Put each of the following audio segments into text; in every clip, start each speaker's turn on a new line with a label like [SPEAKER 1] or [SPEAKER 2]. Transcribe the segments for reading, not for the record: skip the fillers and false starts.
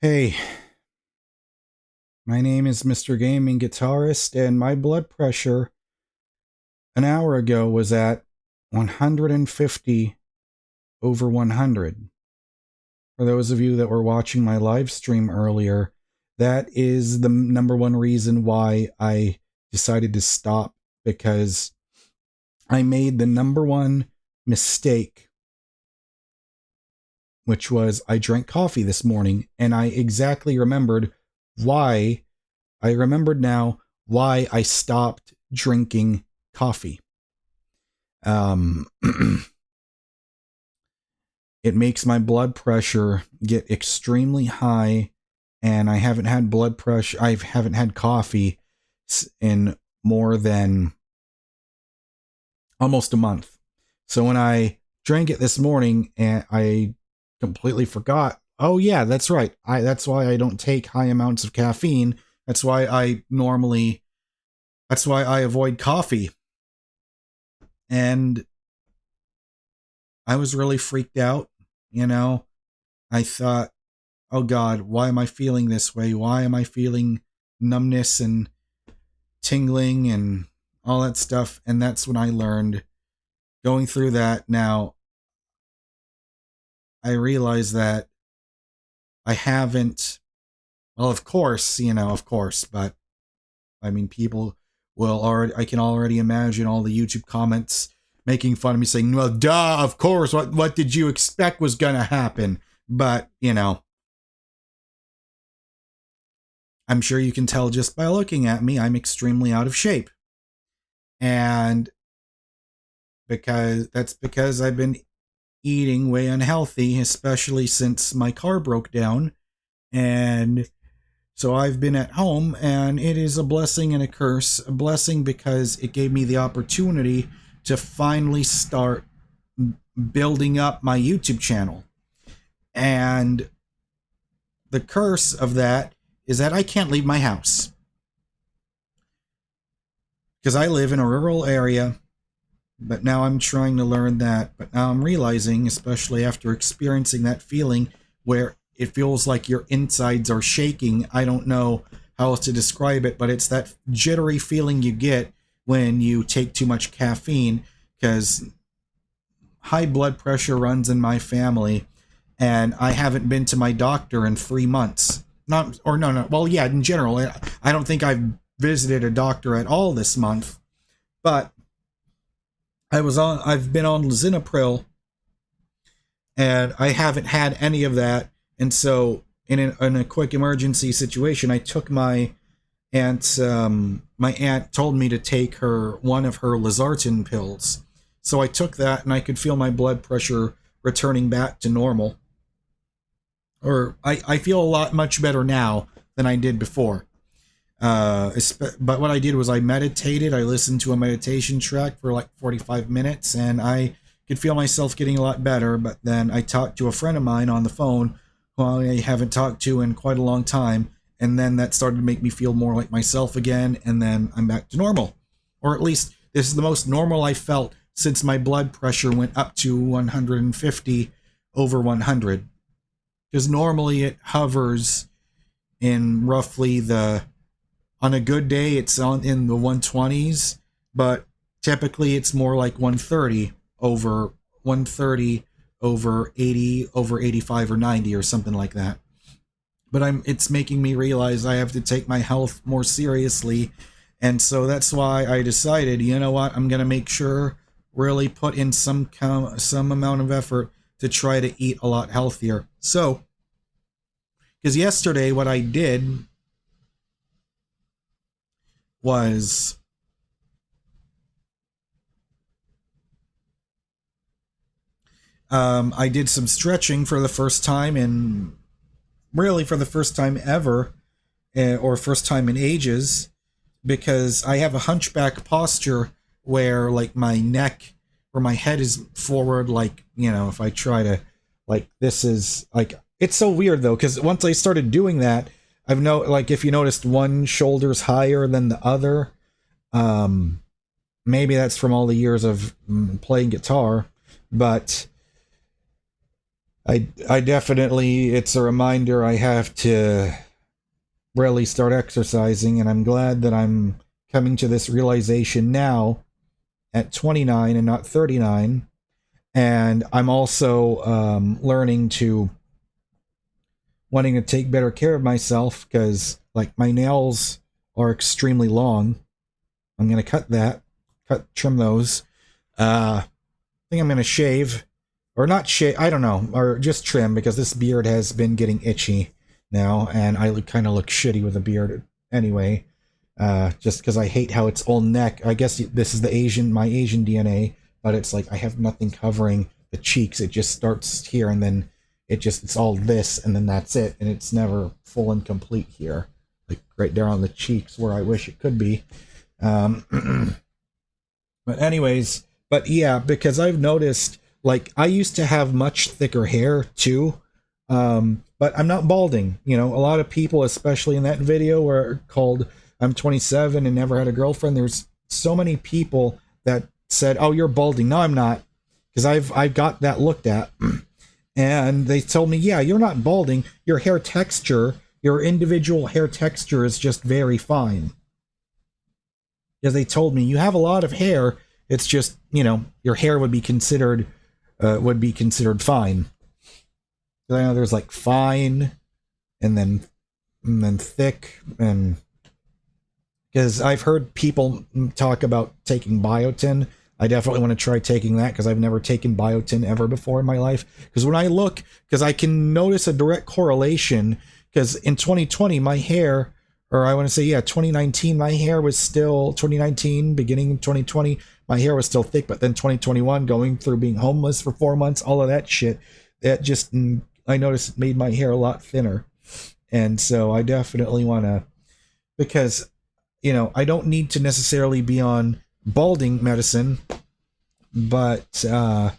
[SPEAKER 1] Hey, my name is MrGamingGuitarist, and my blood pressure an hour ago was at 150 over 100. For those of you that were watching my live stream earlier, that is the number one reason why I decided to stop, because I made the number one mistake, which was I drank coffee this morning, and I exactly remembered why. I remembered now why I stopped drinking coffee. It makes my blood pressure get extremely high, and I haven't had blood pressure. I haven't had coffee in more than almost a month. So when I drank it this morning, and I completely forgot. Oh yeah, that's right. That's why I don't take high amounts of caffeine. That's why I avoid coffee. And I was really freaked out, I thought, oh God, why am I feeling this way? Why am I feeling numbness and tingling and all that stuff? And that's when I learned, going through that now, I realized that I haven't, well, of course, but I mean, people will already, I can already imagine all the YouTube comments making fun of me saying, well, duh, of course, what did you expect was going to happen? But, I'm sure you can tell just by looking at me, I'm extremely out of shape. And because I've been eating way unhealthy, especially since my car broke down. And so I've been at home, and it is a blessing and a curse. A blessing because it gave me the opportunity to finally start building up my YouTube channel. And the curse of that is that I can't leave my house, because I live in a rural area. But now I'm trying to learn that. But now I'm realizing, especially after experiencing that feeling where it feels like your insides are shaking. I don't know how else to describe it, but it's that jittery feeling you get when you take too much caffeine, because high blood pressure runs in my family, and I haven't been to my doctor in 3 months. Well, yeah, in general, I don't think I've visited a doctor at all this month, but I've been on Lisinopril, and I haven't had any of that. And so in a quick emergency situation, I took my aunt's, my aunt told me to take one of her Losartan pills. So I took that, and I could feel my blood pressure returning back to normal. Or I feel a lot much better now than I did before. But what I did was I meditated. I listened to a meditation track for like 45 minutes, and I could feel myself getting a lot better. But then I talked to a friend of mine on the phone who I haven't talked to in quite a long time, and then that started to make me feel more like myself again, and then I'm back to normal. Or at least this is the most normal I felt since my blood pressure went up to 150 over 100. Because normally it hovers in roughly on a good day, it's in the 120s, but typically it's more like 130 over 80 over 85 or 90 or something like that. But it's making me realize I have to take my health more seriously, and so that's why I decided, you know what, I'm gonna make sure, really put in some amount of effort to try to eat a lot healthier. So, because yesterday what I did was I did some stretching for the first time, and really for the first time ever, or first time in ages, because I have a hunchback posture where like my neck or my head is forward, like, if I try to, like, this is like, it's so weird though, because once I started doing that, like, if you noticed, one shoulder's higher than the other. Maybe that's from all the years of playing guitar, but I definitely, it's a reminder I have to really start exercising, and I'm glad that I'm coming to this realization now at 29 and not 39. And I'm also learning to wanting to take better care of myself because, like, my nails are extremely long. I'm going to trim those. I think I'm going to shave, or not shave, I don't know, or just trim, because this beard has been getting itchy now, and I kind of look shitty with a beard anyway. Just because I hate how it's all neck. I guess this is my Asian DNA, but it's like I have nothing covering the cheeks. It just starts here, and then it's all this, and then that's it, and it's never full and complete here, like right there on the cheeks where I wish it could be. But anyways, but yeah, because I've noticed, like, I used to have much thicker hair too, but I'm not balding. You know, a lot of people, especially in that video where called I'm 27 and never had a girlfriend, there's so many people that said, "Oh, you're balding." No, I'm not, because I've got that looked at, and they told me, "Yeah, you're not balding. Your hair texture, your individual hair texture is just very fine." Because they told me, you have a lot of hair. It's just, you know, your hair would be considered fine. I know there's like fine, and then thick, and because I've heard people talk about taking biotin. I definitely want to try taking that, because I've never taken biotin ever before in my life. Because when I look, because I can notice a direct correlation, because in 2020 my hair, or I want to say, yeah, 2019, my hair was still, 2019, beginning of 2020, my hair was still thick, but then 2021, going through being homeless for 4 months, all of that shit, that just, I noticed it made my hair a lot thinner. And so I definitely want to, because, you know, I don't need to necessarily be on balding medicine, but I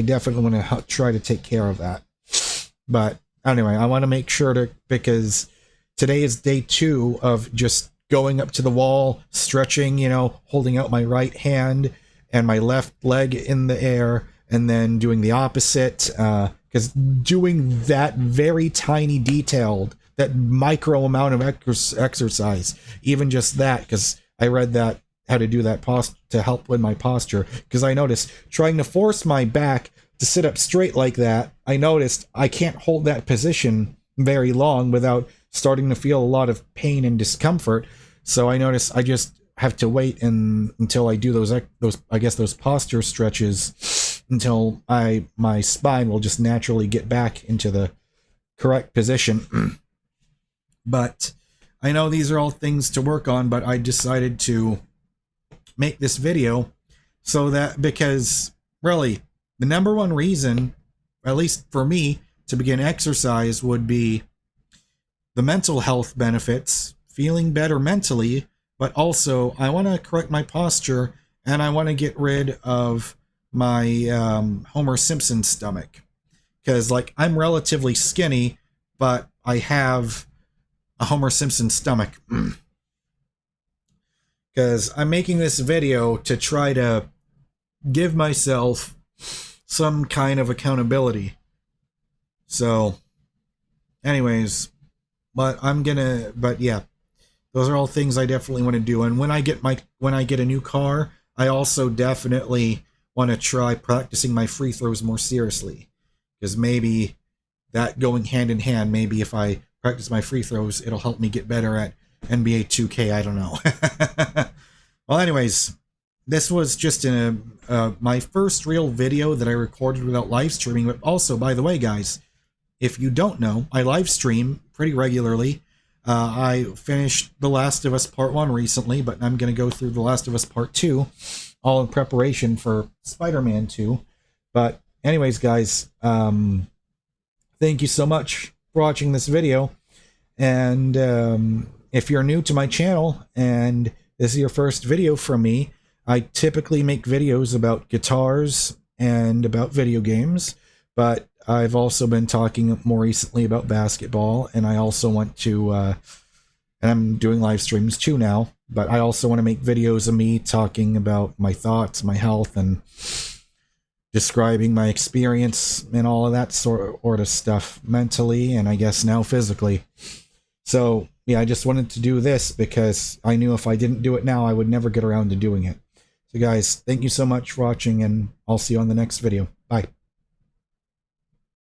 [SPEAKER 1] definitely want to try to take care of that. But anyway, I want to make sure to, because today is day 2 of just going up to the wall, stretching, you know, holding out my right hand and my left leg in the air, and then doing the opposite, because doing that very tiny detailed, that micro amount of exercise, even just that, because I read that, how to do that to help with my posture, because I noticed trying to force my back to sit up straight like that, I noticed I can't hold that position very long without starting to feel a lot of pain and discomfort. So I noticed I just have to wait until I do those posture stretches, until my spine will just naturally get back into the correct position. But I know these are all things to work on, but I decided to make this video so that, because really the number one reason, at least for me, to begin exercise would be the mental health benefits, feeling better mentally, but also I want to correct my posture, and I want to get rid of my Homer Simpson stomach, because, like, I'm relatively skinny, but I have a Homer Simpson stomach. Because I'm making this video to try to give myself some kind of accountability. So, anyways, but yeah, those are all things I definitely want to do. And when I get a new car, I also definitely want to try practicing my free throws more seriously, because maybe that going hand in hand, maybe if I practice my free throws, it'll help me get better at NBA 2K. I don't know. Well, anyways, this was just my first real video that I recorded without live streaming. But also, by the way, guys, if you don't know, I live stream pretty regularly. I finished The Last of Us Part 1 recently, but I'm going to go through The Last of Us Part 2, all in preparation for Spider-Man 2. But anyways, guys, thank you so much for watching this video. And if you're new to my channel and this is your first video from me, I typically make videos about guitars and about video games, but I've also been talking more recently about basketball, and I also want to, and I'm doing live streams too now, but I also want to make videos of me talking about my thoughts, my health, and describing my experience and all of that sort of stuff mentally, and I guess now physically. So yeah, I just wanted to do this because I knew if I didn't do it now, I would never get around to doing it. So guys, thank you so much for watching, and I'll see you on the next video. Bye.